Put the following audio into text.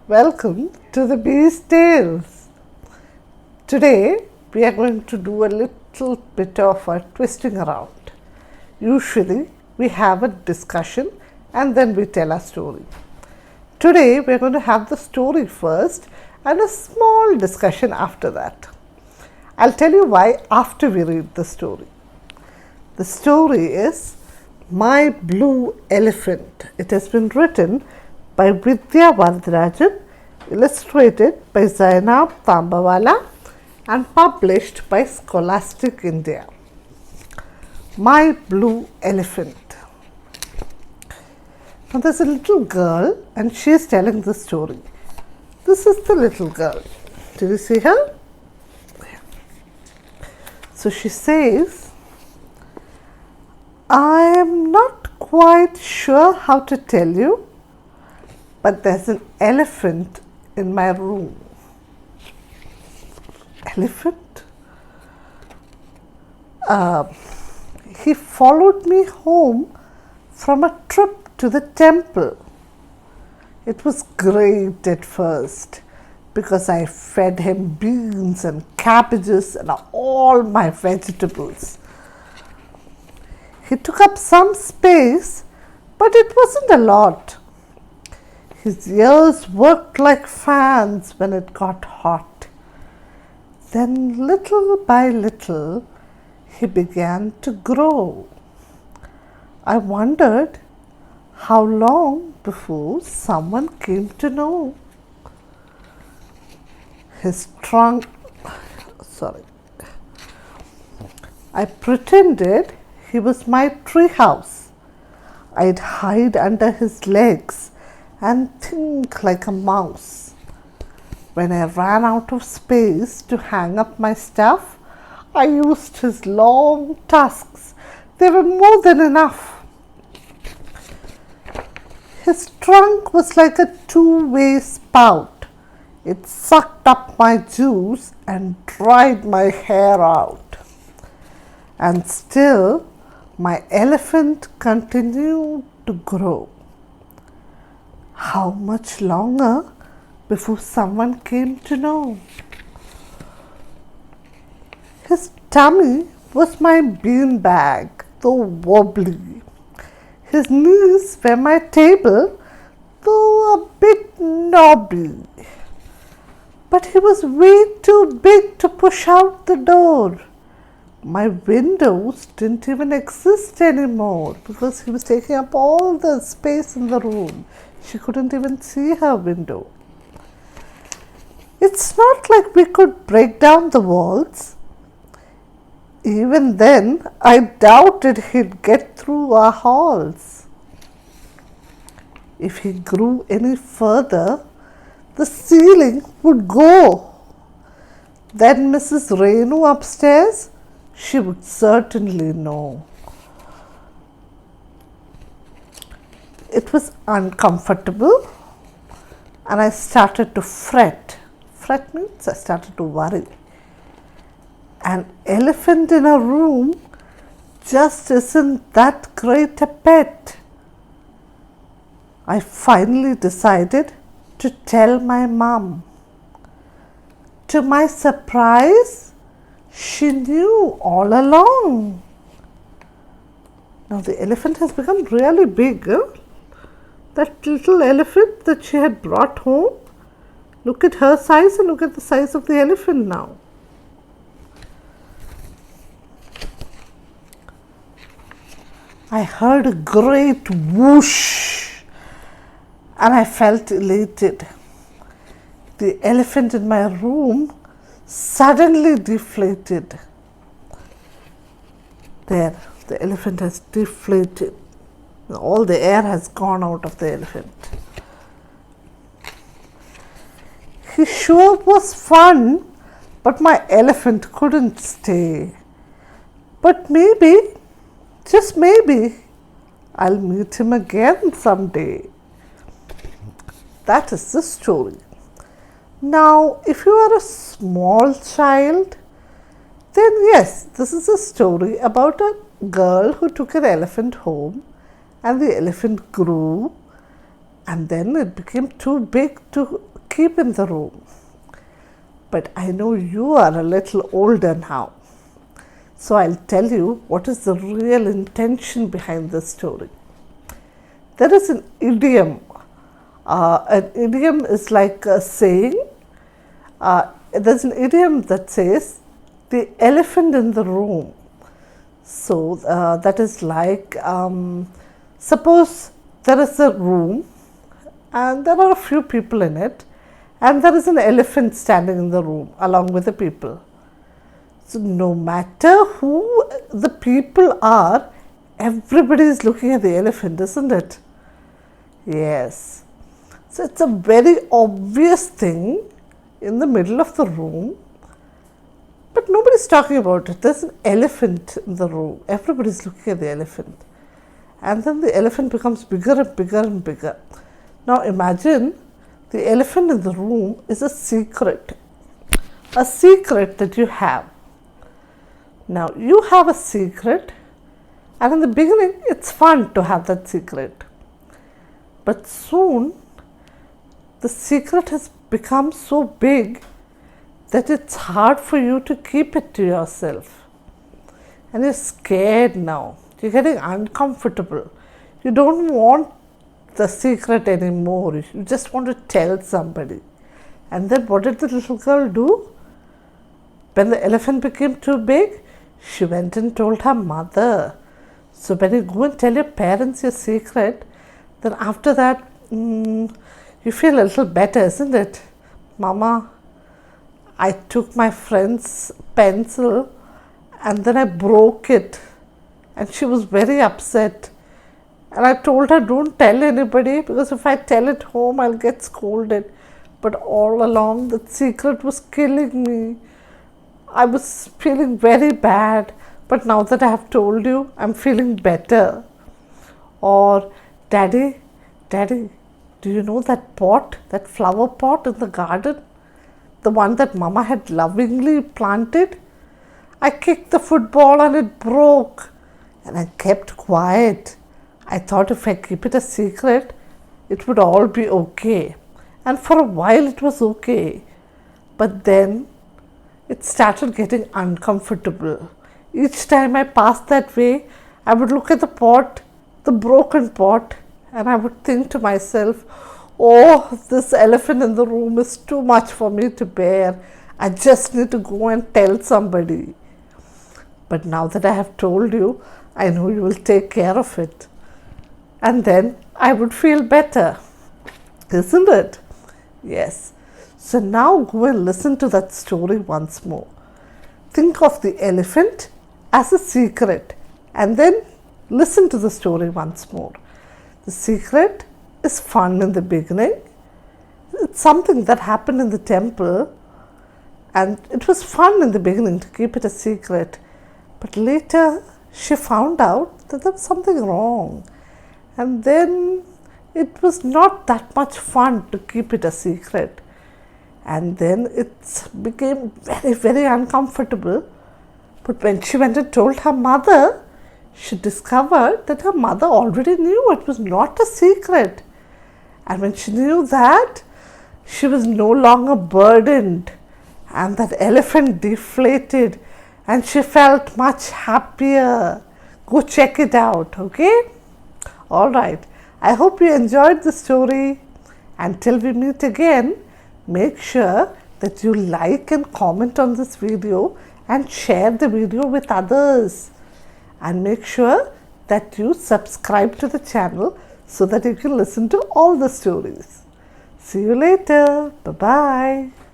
Welcome to the Bee's Tales. Today we are going to do a little bit of a twisting around. Usually we have a discussion and then we tell a story. Today we are going to have the story first and a small discussion after that. I'll tell you why after we read the story. The story is My Blue Elephant. It has been written by Vidya Varadarajan, illustrated by Zainab Tambawala and published by Scholastic India. My Blue Elephant. Now there's a little girl and she is telling the story. This is the little girl. Did you see her? So she says, I am not quite sure how to tell you, but there's an elephant in my room. Elephant? He followed me home from a trip to the temple. It was great at first because I fed him beans and cabbages and all my vegetables. He took up some space, but it wasn't a lot. His ears worked like fans when it got hot. Then little by little, he began to grow. I wondered how long before someone came to know. His trunk, I pretended he was my treehouse. I'd hide under his legs and think like a mouse. When I ran out of space to hang up my stuff, I used his long tusks. They were more than enough. His trunk was like a two-way spout. It sucked up my juice and dried my hair out. And still, my elephant continued to grow. How much longer before someone came to know? His tummy was my bean bag, though wobbly. His knees were my table, though a bit knobby. But he was way too big to push out the door. My windows didn't even exist anymore because he was taking up all the space in the room. She couldn't even see her window. It's not like we could break down the walls. Even then, I doubted he'd get through our halls. If he grew any further, the ceiling would go. Then Mrs. Renu upstairs, she would certainly know. It was uncomfortable and I started to fret. Fret means I started to worry. An elephant in a room just isn't that great a pet. I finally decided to tell my mum. To my surprise, she knew all along. Now the elephant has become really big. That little elephant that she had brought home, look at her size and look at the size of the elephant now. I heard a great whoosh and I felt elated. The elephant in my room suddenly deflated. There, the elephant has deflated. All the air has gone out of the elephant. He sure was fun, but my elephant couldn't stay. But maybe, just maybe, I'll meet him again someday. That is the story. Now, if you are a small child, then yes, this is a story about a girl who took an elephant home and the elephant grew and then it became too big to keep in the room. But I know you are a little older now. So I'll tell you what is the real intention behind this story. There is an idiom. An idiom is like a saying. There's an idiom that says, the elephant in the room. So that is like, suppose there is a room and there are a few people in it, and there is an elephant standing in the room along with the people. So no matter who the people are, everybody is looking at the elephant, isn't it? Yes. So it's a very obvious thing in the middle of the room, but nobody's talking about it. There's an elephant in the room. Everybody's looking at the elephant. And then the elephant becomes bigger and bigger and bigger. Now imagine the elephant in the room is a secret that you have. Now you have a secret, and in the beginning it's fun to have that secret. But soon the secret has become so big that it's hard for you to keep it to yourself. And you're scared now. You're getting uncomfortable. You don't want the secret anymore. You just want to tell somebody. And then what did the little girl do? When the elephant became too big, she went and told her mother. So when you go and tell your parents your secret, then after that, you feel a little better, isn't it? Mama, I took my friend's pencil and then I broke it. And she was very upset. And I told her, don't tell anybody, because if I tell it home, I'll get scolded. But all along, the secret was killing me. I was feeling very bad. But now that I have told you, I'm feeling better. Or, Daddy, do you know that pot, that flower pot in the garden? The one that Mama had lovingly planted? I kicked the football and it broke. And I kept quiet. I thought if I keep it a secret, it would all be okay. And for a while it was okay. But then it started getting uncomfortable. Each time I passed that way, I would look at the pot, the broken pot, and I would think to myself, oh, this elephant in the room is too much for me to bear. I just need to go and tell somebody. But now that I have told you, I know you will take care of it. And then I would feel better. Isn't it? Yes. So now go and listen to that story once more. Think of the elephant as a secret and then listen to the story once more. The secret is fun in the beginning. It's something that happened in the temple, and it was fun in the beginning to keep it a secret. But later she found out that there was something wrong. And then it was not that much fun to keep it a secret. And then it became very, very uncomfortable. But when she went and told her mother, she discovered that her mother already knew it was not a secret. And when she knew that, she was no longer burdened. And that elephant deflated and she felt much happier. Go check it out, okay? Alright, I hope you enjoyed the story. Until we meet again, make sure that you like and comment on this video and share the video with others. And make sure that you subscribe to the channel so that you can listen to all the stories. See you later. Bye-bye.